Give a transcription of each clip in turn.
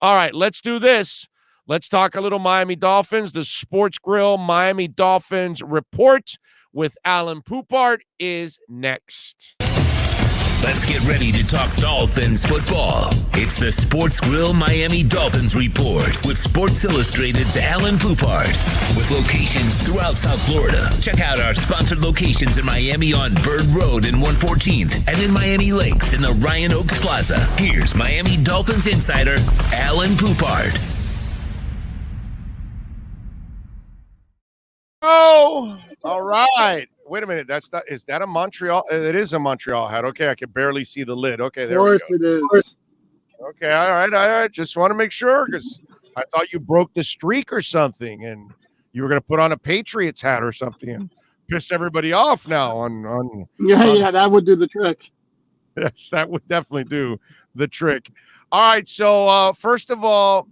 All right, let's do this. Let's talk a little Miami Dolphins. The Sports Grill Miami Dolphins report with ALAiN POUPART is next. Let's get ready to talk Dolphins football. It's the Sports Grill Miami Dolphins report with Sports Illustrated's ALAiN POUPART. With locations throughout South Florida. Check out our sponsored locations in Miami on Bird Road and 114th and in Miami Lakes in the Ryan Oaks Plaza. Here's Miami Dolphins insider ALAiN POUPART. Oh, all right. Wait a minute. Is that a Montreal? It is a Montreal hat. Okay, I can barely see the lid. Okay, there we go. Of course it is. Okay, all right. Just want to make sure because I thought you broke the streak or something and you were going to put on a Patriots hat or something and piss everybody off now on Yeah, that would do the trick. Yes, that would definitely do the trick. All right, so first of all,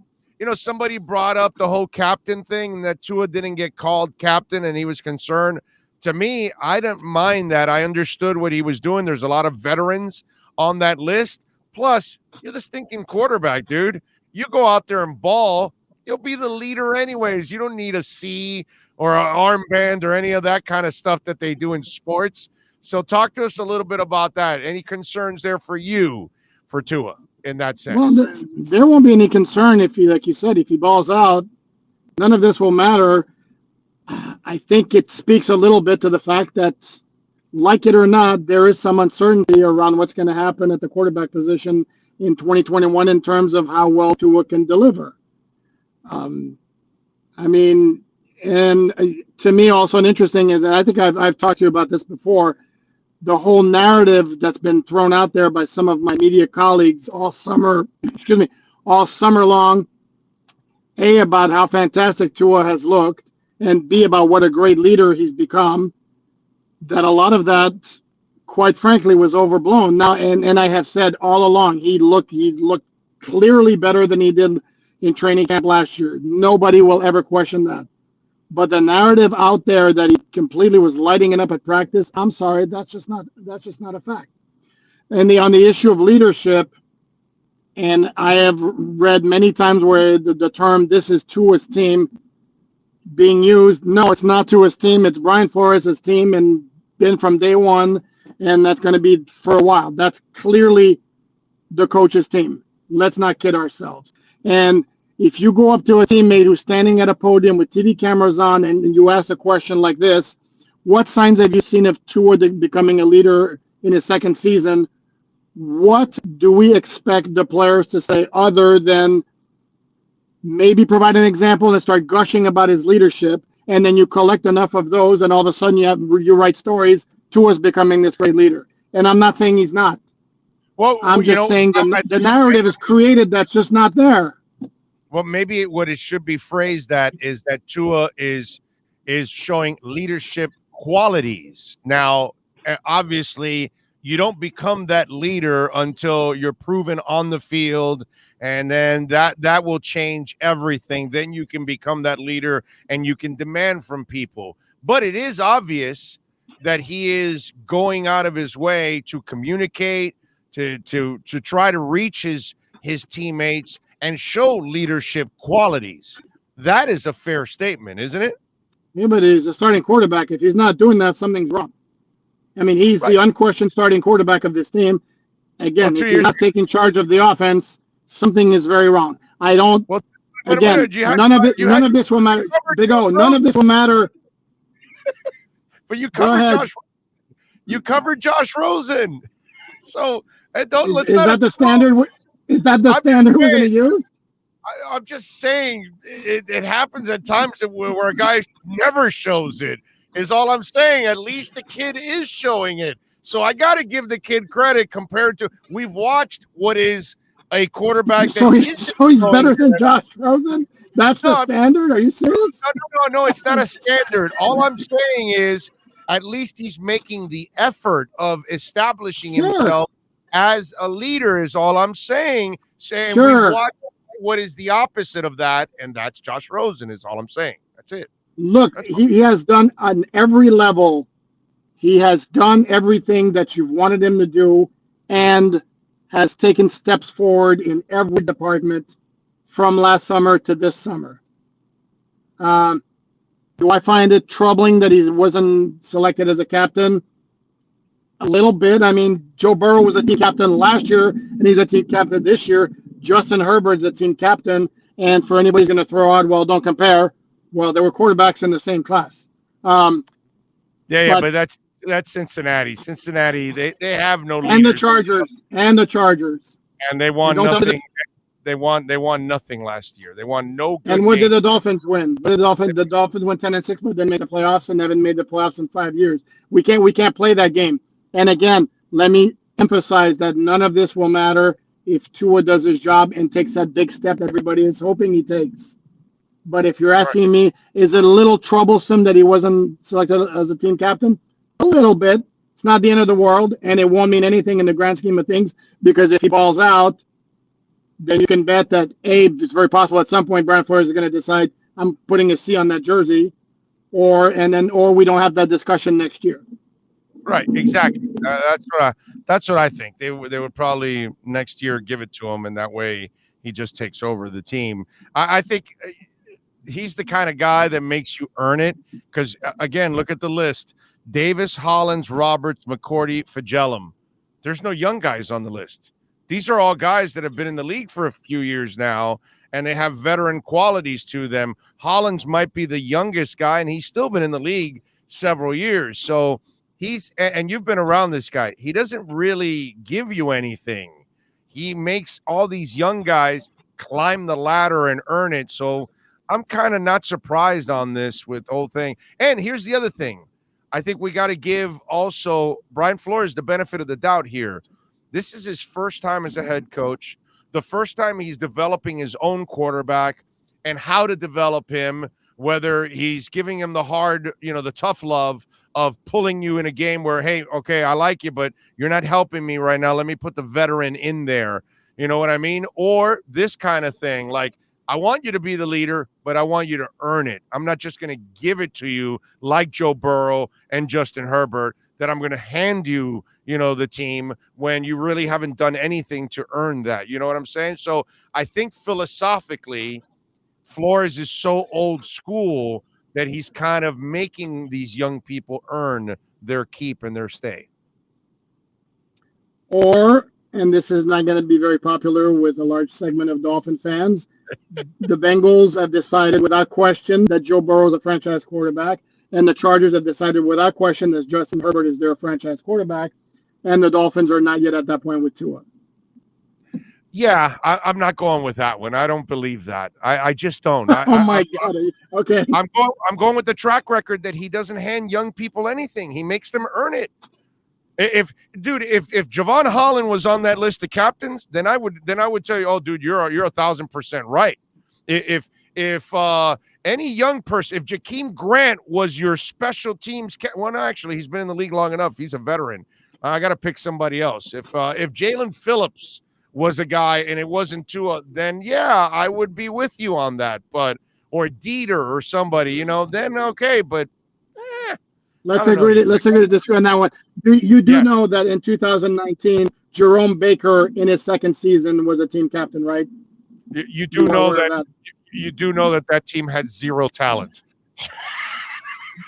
somebody brought up the whole captain thing, that Tua didn't get called captain and he was concerned. To me, I didn't mind that. I understood what he was doing. There's a lot of veterans on that list. Plus, you're the stinking quarterback, dude. You go out there and ball, you'll be the leader anyways. You don't need a C or an armband or any of that kind of stuff that they do in sports. So talk to us a little bit about that. Any concerns there for you, for Tua, in that sense? Well, there won't be any concern if he, like you said, if he balls out. None of this will matter. I think it speaks a little bit to the fact that, like it or not, there is some uncertainty around what's going to happen at the quarterback position in 2021 in terms of how well Tua can deliver. And to me, also an interesting is, and I think I've talked to you about this before, the whole narrative that's been thrown out there by some of my media colleagues all summer long, A, about how fantastic Tua has looked, and B, about what a great leader he's become, that a lot of that, quite frankly, was overblown. Now, and I have said all along, he looked clearly better than he did in training camp last year. Nobody will ever question that. But the narrative out there that he completely was lighting it up at practice, I'm sorry, that's just not a fact. And on the issue of leadership, and I have read many times where the term "this is Tua's team" being used. No, it's not Tua's team. It's Brian Flores' team, and been from day one, and that's going to be for a while. That's clearly the coach's team. Let's not kid ourselves. And if you go up to a teammate who's standing at a podium with TV cameras on and you ask a question like this, what signs have you seen of Tua becoming a leader in his second season? What do we expect the players to say other than maybe provide an example and start gushing about his leadership? And then you collect enough of those and all of a sudden you write stories, Tua's becoming this great leader. And I'm not saying he's not. Well, I'm just saying the narrative is created that's just not there. Well, maybe what it should be phrased at is that Tua is showing leadership qualities. Now, obviously, you don't become that leader until you're proven on the field, and then that will change everything. Then you can become that leader and you can demand from people. But it is obvious that he is going out of his way to communicate, to try to reach his teammates and show leadership qualities. That is a fair statement, isn't it? Yeah, but he's a starting quarterback. If he's not doing that, something's wrong. I mean, he's the unquestioned starting quarterback of this team. Again, if he's not taking charge of the offense, something is very wrong. I don't. Well, again, none of this will matter. Big O, none of this will matter. But you covered Josh Rosen. So let's not. Is that the standard? Is that the standard we're going to use? I'm just saying it happens at times where a guy never shows it, is all I'm saying. At least the kid is showing it. So I got to give the kid credit compared to we've watched what is a quarterback. So he's better than Josh Rosen? That's the standard? Are you serious? No, it's not a standard. All I'm saying is at least he's making the effort of establishing himself as a leader is all I'm saying. We've watched what is the opposite of that, and that's Josh Rosen is all I'm saying. That's it. Look, he has done on every level. He has done everything that you've wanted him to do and has taken steps forward in every department from last summer to this summer. Do I find it troubling that he wasn't selected as a captain? A little bit. I mean, Joe Burrow was a team captain last year, and he's a team captain this year. Justin Herbert's a team captain, and for anybody who's going to throw out, well, don't compare. Well, there were quarterbacks in the same class. But that's Cincinnati. Cincinnati, they have no leaders. And the Chargers. And they won nothing. They won nothing last year. They won no good And what game. did the Dolphins win? The Dolphins went 10-6, but didn't make the playoffs and haven't made the playoffs in 5 years. We can't play that game. And again, let me emphasize that none of this will matter if Tua does his job and takes that big step that everybody is hoping he takes. But if you're asking me, is it a little troublesome that he wasn't selected as a team captain? A little bit. It's not the end of the world, and it won't mean anything in the grand scheme of things, because if he balls out, then you can bet that, it's very possible at some point Brian Flores is going to decide, I'm putting a C on that jersey, or we don't have that discussion next year. Right, exactly. That's what I think. They would probably next year give it to him, and that way he just takes over the team. I think he's the kind of guy that makes you earn it, because again, look at the list: Davis, Hollins, Roberts, McCourty, Fagellum. There's no young guys on the list. These are all guys that have been in the league for a few years now, and they have veteran qualities to them. Hollins might be the youngest guy, and he's still been in the league several years. So and you've been around this guy. He doesn't really give you anything. He makes all these young guys climb the ladder and earn it. So I'm kind of not surprised on this with the whole thing. And here's the other thing. I think we got to give also Brian Flores the benefit of the doubt here. This is his first time as a head coach, the first time he's developing his own quarterback and how to develop him, whether he's giving him the hard, the tough love of pulling you in a game where, hey, okay, I like you, but you're not helping me right now. Let me put the veteran in there. You know what I mean? Or this kind of thing, like, I want you to be the leader, but I want you to earn it. I'm not just going to give it to you like Joe Burrow and Justin Herbert, that I'm going to hand you, the team when you really haven't done anything to earn that. You know what I'm saying? So I think philosophically, Flores is so old school that he's kind of making these young people earn their keep and their stay. And this is not going to be very popular with a large segment of Dolphin fans, the Bengals have decided without question that Joe Burrow is a franchise quarterback, and the Chargers have decided without question that Justin Herbert is their franchise quarterback, and the Dolphins are not yet at that point with Tua. Yeah, I'm not going with that one. I don't believe that. I just don't. God. Okay. I'm going with the track record that he doesn't hand young people anything. He makes them earn it. If Javon Holland was on that list of captains, then I would tell you, oh, dude, you're 1,000% right. If any young person, if Jakeem Grant was your special teams, well, no, actually, he's been in the league long enough. He's a veteran. I got to pick somebody else. If Jalen Phillips was a guy and it wasn't Tua, then yeah, I would be with you on that. But or Dieter or somebody, then okay. But let's agree to disagree on that one. You know that in 2019, Jerome Baker in his second season was a team captain, right? You do know that. You do know that team had zero talent.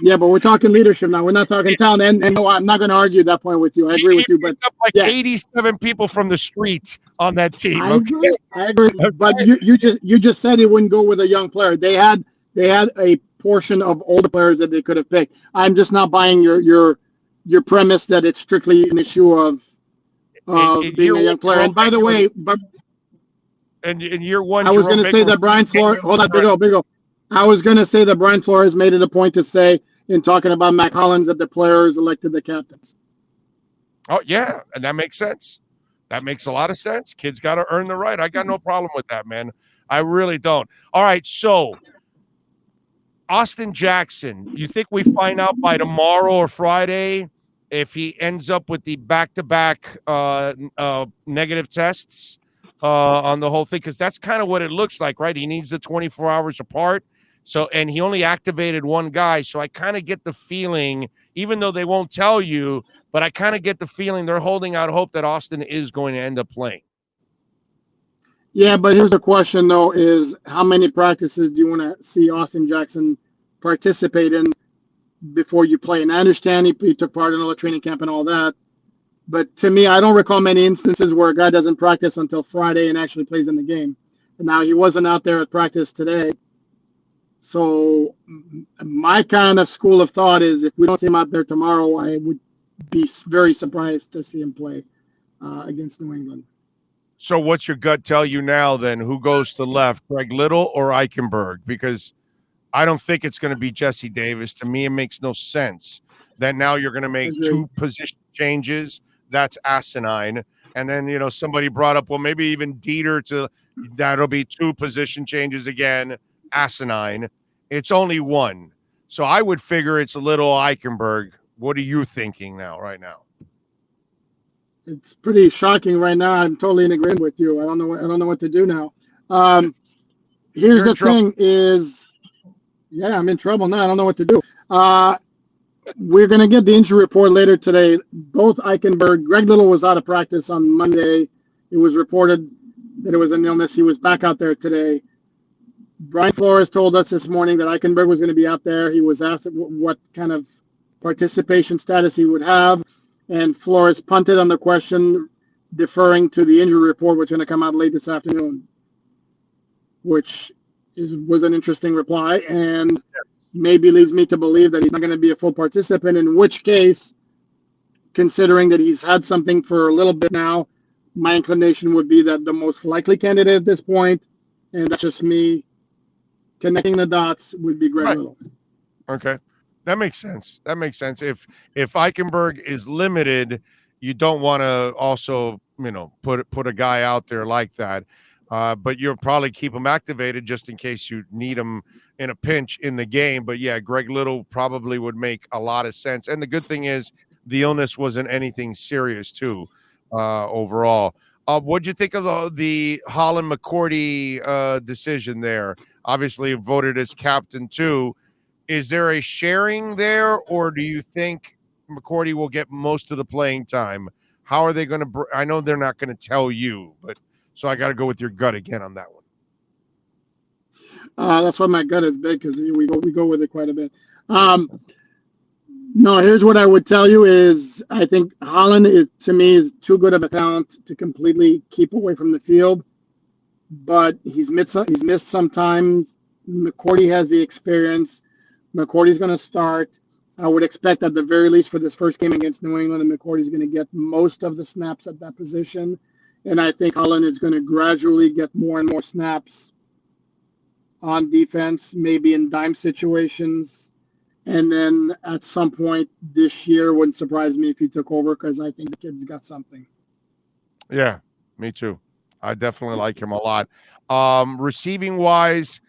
Yeah, but we're talking leadership now. We're not talking talent. And no, I'm not going to argue that point with you. I agree with you. But up 87 people from the street on that team. I agree. But you just said it wouldn't go with a young player. They had a portion of older players that they could have picked. I'm just not buying your premise that it's strictly an issue of being a young player. And by the way, in year one, I was going to say that Brian Flores. Hold on, Big O. I was going to say that Brian Flores made it a point to say in talking about Mac Hollins that the players elected the captains. Oh, yeah, and that makes sense. That makes a lot of sense. Kids got to earn the right. I got no problem with that, man. I really don't. All right, so Austin Jackson, you think we find out by tomorrow or Friday if he ends up with the back-to-back negative tests on the whole thing? Because that's kind of what it looks like, right? He needs the 24 hours apart. So, and he only activated one guy. So I kind of get the feeling, even though they won't tell you, but I kind of get the feeling they're holding out hope that Austin is going to end up playing. Yeah, but here's the question though: is how many practices do you want to see Austin Jackson participate in before you play? And I understand he took part in all the training camp and all that, but to me, I don't recall many instances where a guy doesn't practice until Friday and actually plays in the game. And now he wasn't out there at practice today. So my kind of school of thought is if we don't see him out there tomorrow, I would be very surprised to see him play against New England. So what's your gut tell you now then? Who goes to left, Greg Little or Eichenberg? Because I don't think it's going to be Jesse Davis. To me, it makes no sense that now you're going to make two position changes. That's asinine. And then, somebody brought up, well, maybe even Dieter that'll be two position changes again. Asinine. It's only one. So I would figure it's a little Eichenberg. What are you thinking right now? It's pretty shocking right now. I'm totally in agreement with you. I don't know what to do now. Here's the thing is, yeah, I'm in trouble now. I don't know what to do. We're going to get the injury report later today. Both Eichenberg, Greg Little was out of practice on Monday. It was reported that it was an illness. He was back out there today. Brian Flores told us this morning that Eichenberg was going to be out there. He was asked what kind of participation status he would have, and Flores punted on the question, deferring to the injury report, which is going to come out late this afternoon, which was an interesting reply, and maybe leads me to believe that he's not going to be a full participant, in which case, considering that he's had something for a little bit now, my inclination would be that the most likely candidate at this point, and that's just me connecting the dots, would be Greg Little. Okay. That makes sense. If Eichenberg is limited, you don't want to also, put a guy out there like that. But you'll probably keep him activated just in case you need him in a pinch in the game. But yeah, Greg Little probably would make a lot of sense. And the good thing is the illness wasn't anything serious too, overall. What'd you think of the Holland McCourty decision there? Obviously voted as captain too. Is there a sharing there, or do you think McCourty will get most of the playing time? How are they going to I know they're not going to tell you, but so I got to go with your gut again on that one. That's why my gut is big, because we go with it quite a bit. No, here's what I would tell you is I think Holland to me is too good of a talent to completely keep away from the field, but he's missed some times. McCourty has the experience. McCourty's going to start. I would expect at the very least for this first game against New England, and McCourty's going to get most of the snaps at that position. And I think Holland is going to gradually get more and more snaps on defense, maybe in dime situations. And then at some point this year, wouldn't surprise me if he took over, because I think the kid's got something. Yeah, me too. I definitely like him a lot. Receiving wise,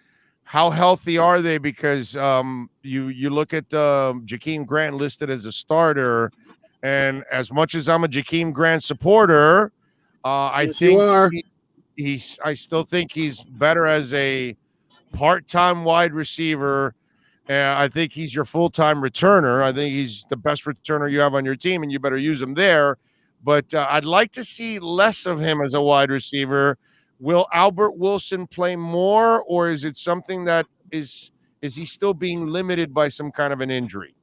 how healthy are they? Because you look at Jakeem Grant listed as a starter, and as much as I'm a Jakeem Grant supporter, I think I still think he's better as a part-time wide receiver. I think he's your full-time returner. I think he's the best returner you have on your team, and you better use him there. But I'd like to see less of him as a wide receiver. Will Albert Wilson play more, or is it something that is he still being limited by some kind of an injury?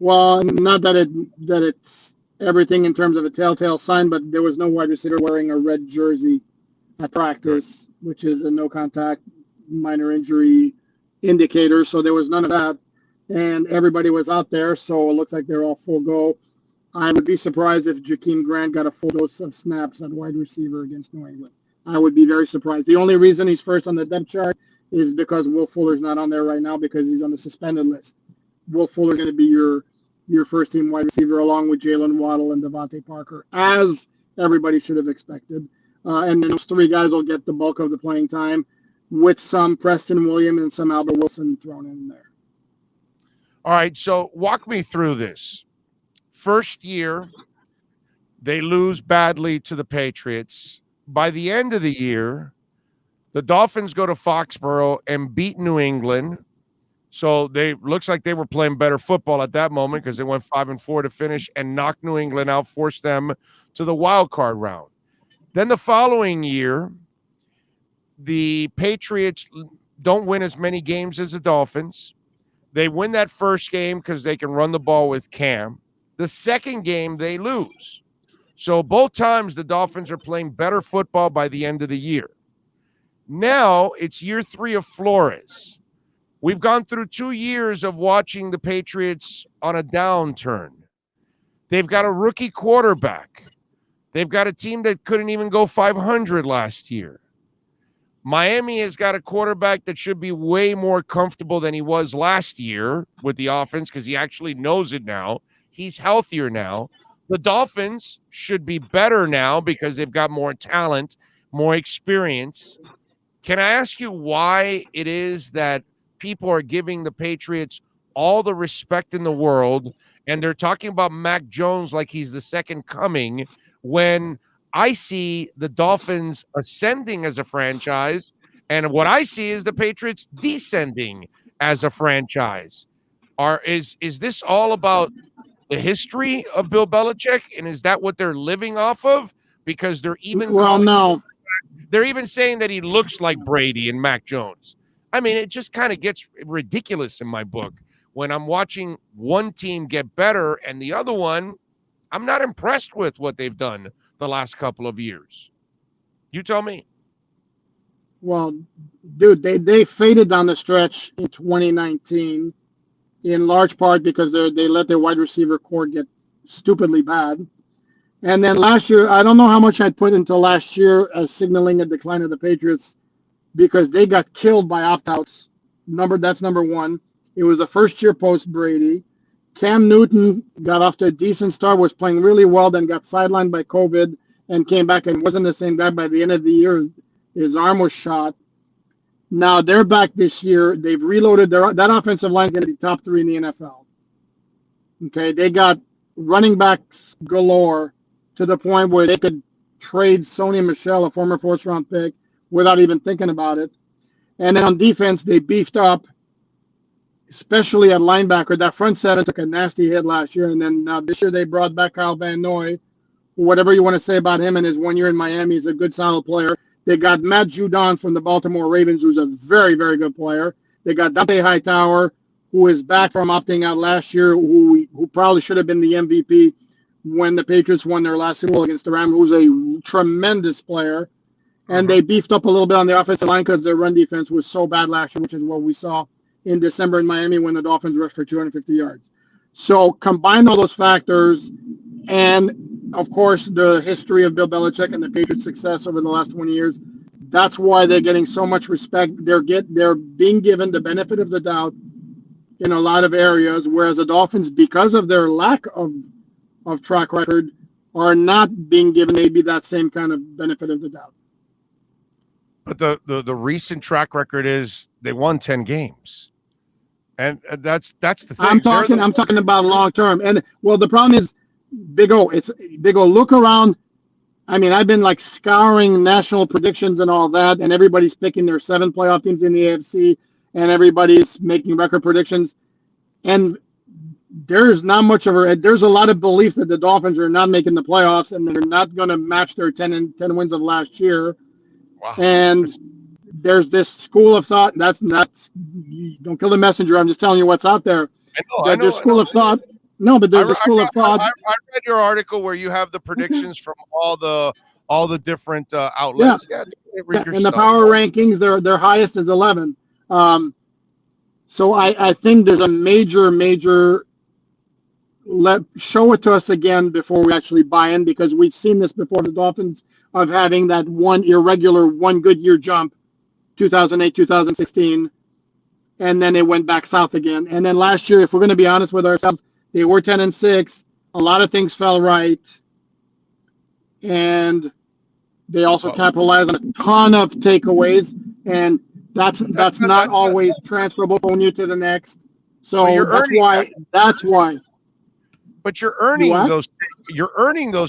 Well, not that it's everything in terms of a telltale sign, but there was no wide receiver wearing a red jersey at practice, which is a no contact minor injury indicator. So there was none of that, and everybody was out there. So it looks like they're all full go. I would be surprised if Jakeem Grant got a full dose of snaps at wide receiver against New England. I would be very surprised. The only reason he's first on the depth chart is because Will Fuller's not on there right now because he's on the suspended list. Will Fuller's going to be your first team wide receiver along with Jalen Waddle and Devontae Parker, as everybody should have expected. And then those three guys will get the bulk of the playing time with some Preston Williams and some Albert Wilson thrown in there. All right, so walk me through this. First year, they lose badly to the Patriots. By the end of the year, the Dolphins go to Foxborough and beat New England. So looks like they were playing better football at that moment because they went 5-4 to finish and knocked New England out, forced them to the wild card round. Then the following year, the Patriots don't win as many games as the Dolphins. They win that first game because they can run the ball with Cam. The second game, they lose. So both times the Dolphins are playing better football by the end of the year. Now it's year 3 of Flores. We've gone through 2 years of watching the Patriots on a downturn. They've got a rookie quarterback. They've got a team that couldn't even go 500 last year. Miami has got a quarterback that should be way more comfortable than he was last year with the offense because he actually knows it now. He's healthier now. The Dolphins should be better now because they've got more talent, more experience. Can I ask you why it is that people are giving the Patriots all the respect in the world and they're talking about Mac Jones like he's the second coming when I see the Dolphins ascending as a franchise, and what I see is the Patriots descending as a franchise? Is this all about the history of Bill Belichick, and is that what they're living off of? Because they're even they're even saying that he looks like Brady and Mac Jones. I mean, it just kind of gets ridiculous in my book when I'm watching one team get better and the other one, I'm not impressed with what they've done the last couple of years. You tell me. Well, dude, they faded down the stretch in 2019 in large part because they let their wide receiver core get stupidly bad. And then last year, I don't know how much I'd put into last year as signaling a decline of the Patriots because they got killed by opt-outs. That's number one. It was the first year post-Brady. Cam Newton got off to a decent start, was playing really well, then got sidelined by COVID and came back and wasn't the same guy by the end of the year. His arm was shot. Now they're back this year. They've reloaded. That offensive line is going to be top 3 in the NFL. Okay, they got running backs galore to the point where they could trade Sony Michel, a former 4th-round pick, without even thinking about it. And then on defense, they beefed up, especially at linebacker. That front seven took a nasty hit last year, and then this year they brought back Kyle Van Noy. Whatever you want to say about him and his 1 year in Miami, he's a good, solid player. They got Matt Judon from the Baltimore Ravens, who's a very, very good player. They got Dante Hightower, who is back from opting out last year, who probably should have been the MVP when the Patriots won their last Super Bowl against the Rams, who's a tremendous player. And they beefed up a little bit on the offensive line because their run defense was so bad last year, which is what we saw in December in Miami when the Dolphins rushed for 250 yards. So combine all those factors and, of course, the history of Bill Belichick and the Patriots' success over the last 20 years. That's why they're getting so much respect. They're being given the benefit of the doubt in a lot of areas, whereas the Dolphins, because of their lack of track record, are not being given maybe that same kind of benefit of the doubt. But the recent track record is they won 10 games. And that's the thing. I'm talking about long term. And well, the problem is Big O. It's Big O. Look around. I mean, I've been like scouring national predictions and all that, and everybody's picking their 7 playoff teams in the AFC, and everybody's making record predictions. And there's not much of there's a lot of belief that the Dolphins are not making the playoffs and they're not going to match their 10 wins of last year. Wow. And there's this school of thought. That's don't kill the messenger. I'm just telling you what's out there. I know. There's school of thought. No, but there's a school of thought. I read your article where you have the predictions from all the different outlets. Yeah. And the power rankings, their highest is 11. So I think there's a major show it to us again before we actually buy in, because we've seen this before. The Dolphins of having that one good year jump, 2008, 2016, and then it went back south again. And then last year, if we're going to be honest with ourselves, they were 10-6. A lot of things fell right, and they also capitalized on a ton of takeaways, and that's not always transferable from you to the next. So that's why. But you're earning those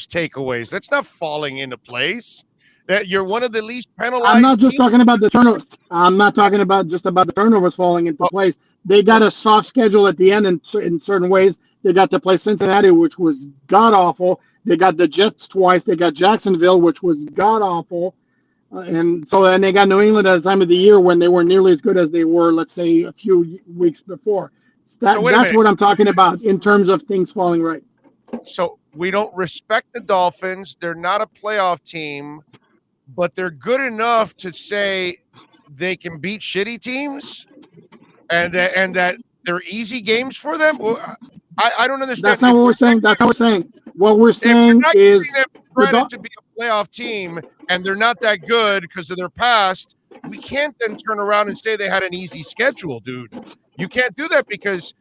takeaways. That's not falling into place. That you're one of the least penalized. I'm not just talking about the turnovers. I'm not talking about just about the turnovers falling into place. They got a soft schedule at the end in certain ways. They got to play Cincinnati, which was god awful. They got the Jets twice. They got Jacksonville, which was god awful. And they got New England at the time of the year when they weren't nearly as good as they were, let's say, a few weeks before. So wait a That's minute. what I'm talking about in terms of things falling right. So we don't respect the Dolphins. They're not a playoff team, but they're good enough to say they can beat shitty teams, and that they're easy games for them. I don't understand. That's not what we're saying. That's not what we're saying. What we're saying is credit to be a playoff team, and they're not that good because of their past. We can't then turn around and say they had an easy schedule, dude. You can't do that because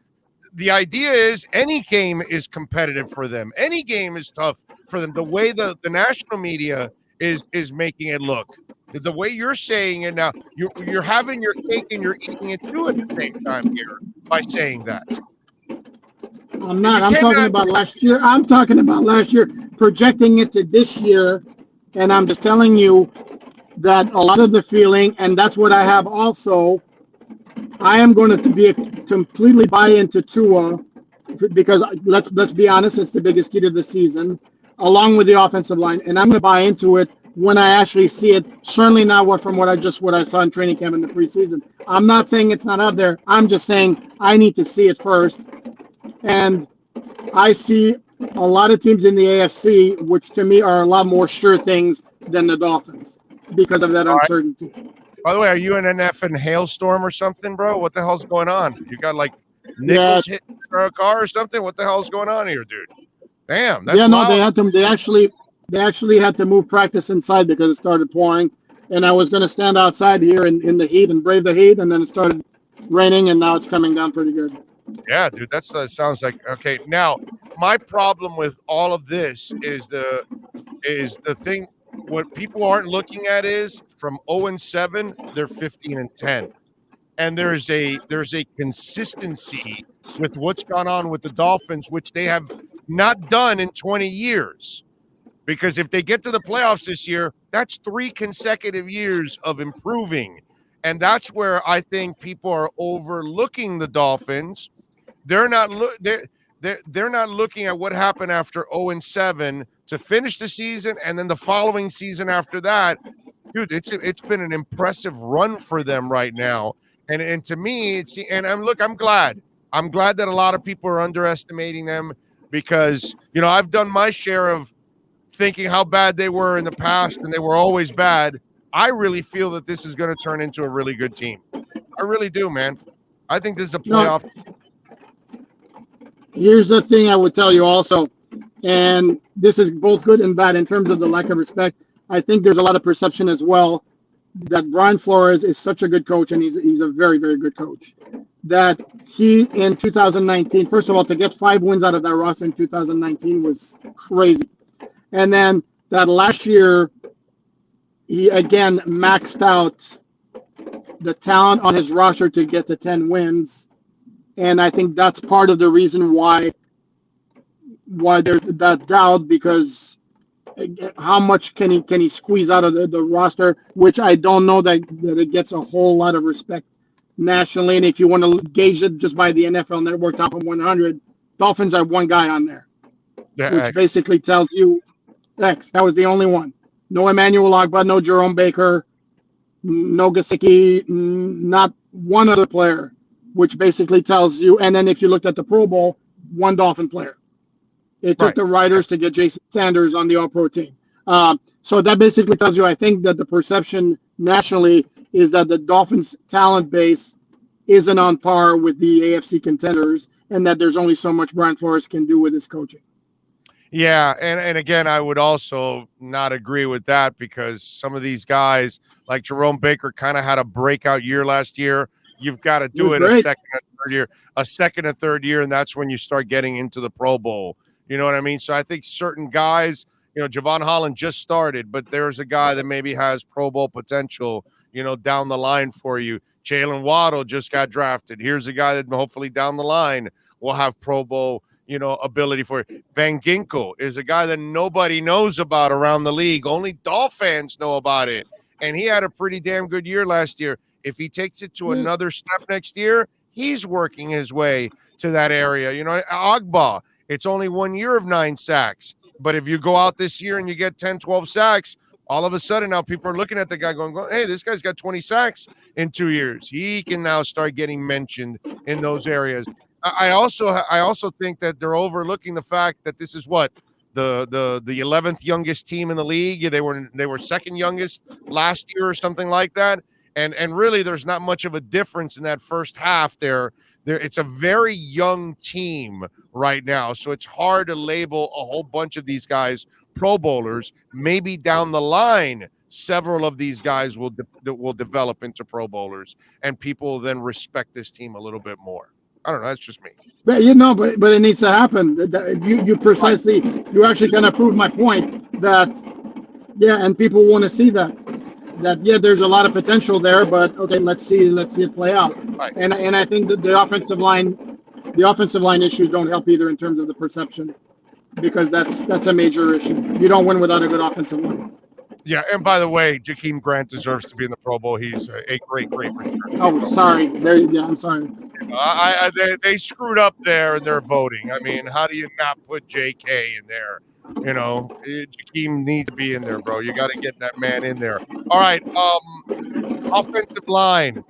the idea is any game is competitive for them. Any game is tough for them. The way the national media is making it look, the way you're saying it now, you're having your cake and you're eating it too at the same time here by saying that. I'm not. I'm talking about last year. I'm talking about last year, projecting it to this year, and I'm just telling you that a lot of the feeling, and that's what I have also. I am going to be completely buy into Tua because let's be honest, it's the biggest key to the season, along with the offensive line, and I'm going to buy into it when I actually see it. Certainly not from what I saw in training camp in the preseason. I'm not saying it's not out there. I'm just saying I need to see it first. And I see a lot of teams in the AFC, which to me are a lot more sure things than the Dolphins because of that uncertainty. By the way, are you in an effing hailstorm or something, bro? What the hell's going on? You got like nickels hitting your car or something? What the hell's going on here, dude? Damn, that's no, they had to. They actually had to move practice inside because it started pouring, and I was going to stand outside here in the heat and brave the heat, and then it started raining, and now it's coming down pretty good. Yeah, dude, that sounds like okay. Now, my problem with all of this is the thing. What people aren't looking at is from 0-7, they're 15-10, and there's a consistency with what's gone on with the Dolphins, which they have not done in 20 years. Because if they get to the playoffs this year, that's 3 consecutive years of improving, and that's where I think people are overlooking the Dolphins. They're not looking at what happened after 0-7 to finish the season, and then the following season after that. Dude, it's been an impressive run for them right now, and to me, I'm glad that a lot of people are underestimating them because I've done my share of thinking how bad they were in the past, and they were always bad. I really feel that this is going to turn into a really good team. I really do, man. I think this is a playoff. Here's the thing I would tell you also, and this is both good and bad in terms of the lack of respect. I think there's a lot of perception as well that Brian Flores is such a good coach, and he's a very, very good coach. That he, in 2019, first of all, to get 5 wins out of that roster in 2019 was crazy. And then that last year, he again maxed out the talent on his roster to get to 10 wins. And I think that's part of the reason why there's that doubt, because how much can he squeeze out of the roster, which I don't know that it gets a whole lot of respect nationally. And if you want to gauge it just by the NFL Network top of 100, Dolphins have one guy on there, which basically tells you X. That was the only one. No Emmanuel Ogbah, no Jerome Baker, no Gesicki, not one other player, which basically tells you. And then if you looked at the Pro Bowl, one Dolphin player. It took the writers to get Jason Sanders on the All-Pro team. So that basically tells you, I think, that the perception nationally is that the Dolphins' talent base isn't on par with the AFC contenders, and that there's only so much Brian Flores can do with his coaching. Yeah, and again, I would also not agree with that because some of these guys, like Jerome Baker, kind of had a breakout year last year. You've got to do it a second or third year, and that's when you start getting into the Pro Bowl. You know what I mean? So I think certain guys, Javon Holland just started, but there's a guy that maybe has Pro Bowl potential, down the line for you. Jalen Waddle just got drafted. Here's a guy that hopefully down the line will have Pro Bowl, ability for you. Van Ginkel is a guy that nobody knows about around the league. Only Dolphins know about it. And he had a pretty damn good year last year. If he takes it to another step next year, he's working his way to that area. Ogbah, it's only 1 year of 9 sacks. But if you go out this year and you get 10, 12 sacks, all of a sudden now people are looking at the guy going, hey, this guy's got 20 sacks in 2 years. He can now start getting mentioned in those areas. I also think that they're overlooking the fact that this is what the 11th youngest team in the league. They were second youngest last year or something like that. And really, there's not much of a difference in that first half there. It's a very young team right now, so it's hard to label a whole bunch of these guys Pro Bowlers. Maybe down the line, several of these guys will develop into Pro Bowlers, and people will then respect this team a little bit more. I don't know. That's just me. But but it needs to happen. You actually kind of proved my point that, and people want to see that there's a lot of potential there, but okay, let's see it play out. Right. And I think that the offensive line issues don't help either in terms of the perception, because that's a major issue. You don't win without a good offensive line. Yeah, and by the way, Jakeem Grant deserves to be in the Pro Bowl. He's a great return. Oh, sorry. I'm sorry. They screwed up there in their voting. I mean, how do you not put JK in there? Jakeem needs to be in there, bro. You got to get that man in there. All right, offensive line.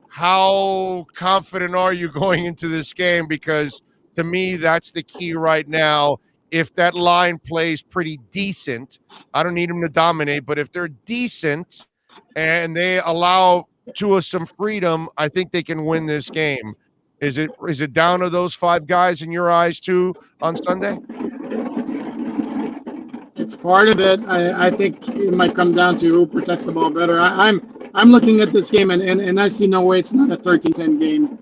How confident are you going into this game? Because to me, that's the key right now. If that line plays pretty decent, I don't need them to dominate, but if they're decent and they allow Tua some freedom, I think they can win this game. Is it down to those 5 guys in your eyes too on Sunday? It's part of it. I think it might come down to who protects the ball better. I'm looking at this game and I see no way it's not a 13-10 game.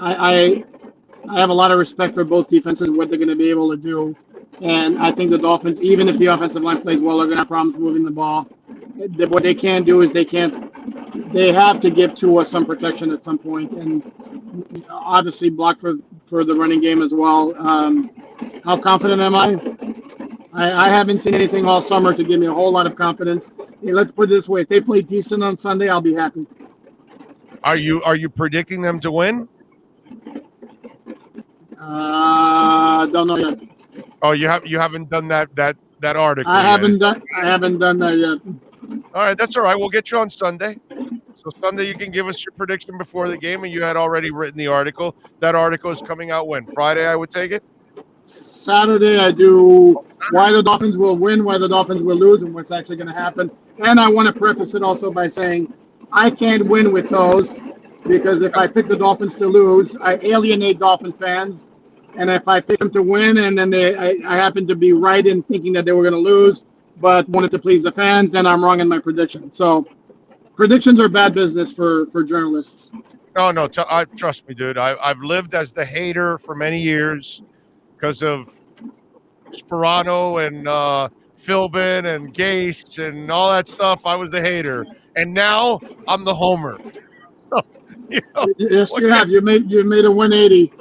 I have a lot of respect for both defenses and what they're going to be able to do. And I think the Dolphins, even if the offensive line plays well, are going to have problems moving the ball. What they can do is they have to give Tua some protection at some point, and obviously block for the running game as well. How confident am I? I haven't seen anything all summer to give me a whole lot of confidence. Hey, let's put it this way. If they play decent on Sunday, I'll be happy. Are you predicting them to win? Don't know yet. Oh, you haven't done that article. I haven't done that yet. All right, that's all right. We'll get you on Sunday. So Sunday you can give us your prediction before the game, and you had already written the article. That article is coming out when? Friday, I would take it? Saturday I do why the Dolphins will win, why the Dolphins will lose, and what's actually going to happen. And I want to preface it also by saying I can't win with those, because if I pick the Dolphins to lose, I alienate Dolphin fans. And if I pick them to win, and then I happen to be right in thinking that they were going to lose, but wanted to please the fans, then I'm wrong in my prediction. So predictions are bad business for journalists. No, trust me, dude. I've lived as the hater for many years because of Sperano and Philbin and Gase and all that stuff. I was the hater, and now I'm the homer. Yes, you have. You made a 180.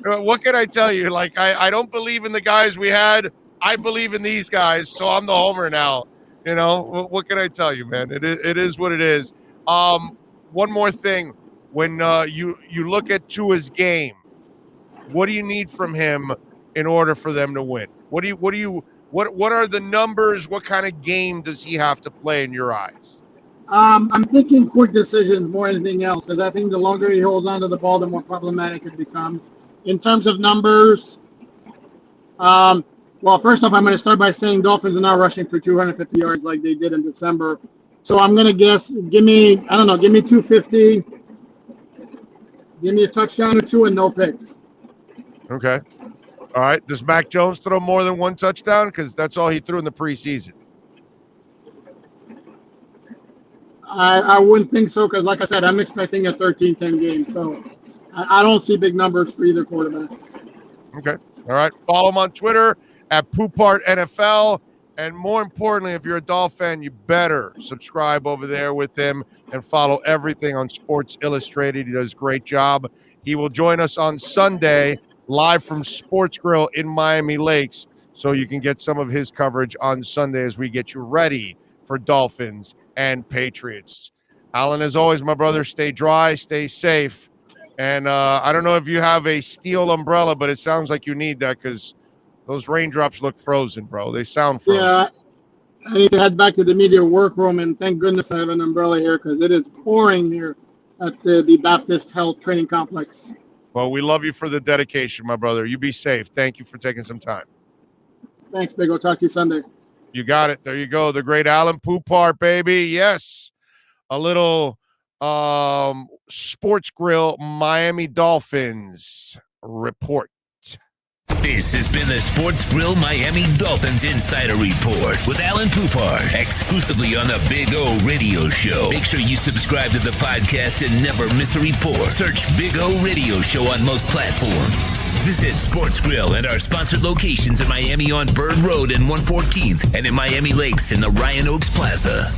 What can I tell you? Like, I don't believe in the guys we had. I believe in these guys, so I'm the homer now. What can I tell you, man? It is what it is. One more thing. When you look at Tua's game, what do you need from him in order for them to win? What are the numbers? What kind of game does he have to play in your eyes? I'm thinking quick decisions more than anything else, because I think the longer he holds on to the ball, the more problematic it becomes. In terms of numbers, well, first off, I'm going to start by saying Dolphins are now rushing for 250 yards like they did in December. So I'm going to guess, give me 250, give me a touchdown or two and no picks. Okay. All right. Does Mac Jones throw more than one touchdown? Because that's all he threw in the preseason. I wouldn't think so, because like I said, I'm expecting a 13-10 game. So I don't see big numbers for either quarterback. Okay. All right. Follow him on Twitter at POUPART NFL. And more importantly, if you're a Dolphin fan, you better subscribe over there with him and follow everything on Sports Illustrated. He does a great job. He will join us on Sunday live from Sports Grill in Miami Lakes, so you can get some of his coverage on Sunday as we get you ready for Dolphins and Patriots. ALAiN, as always, my brother, stay dry, stay safe. And I don't know if you have a steel umbrella, but it sounds like you need that, because Those raindrops look frozen, bro. They sound frozen. Yeah, I need to head back to the media workroom, and thank goodness I have an umbrella here because it is pouring here at the Baptist Health Training Complex. Well, we love you for the dedication, my brother. You be safe. Thank you for taking some time. Thanks, Big O. Talk to you Sunday. You got it. There you go. The great ALAiN POUPART, baby. Yes. A little Sports Grill Miami Dolphins report. This has been the Sports Grill Miami Dolphins Insider Report with ALAiN POUPART, exclusively on the Big O Radio Show. Make sure you subscribe to the podcast and never miss a report. Search Big O Radio Show on most platforms. Visit Sports Grill and our sponsored locations in Miami on Bird Road and 114th, and in Miami Lakes in the Ryan Oaks Plaza.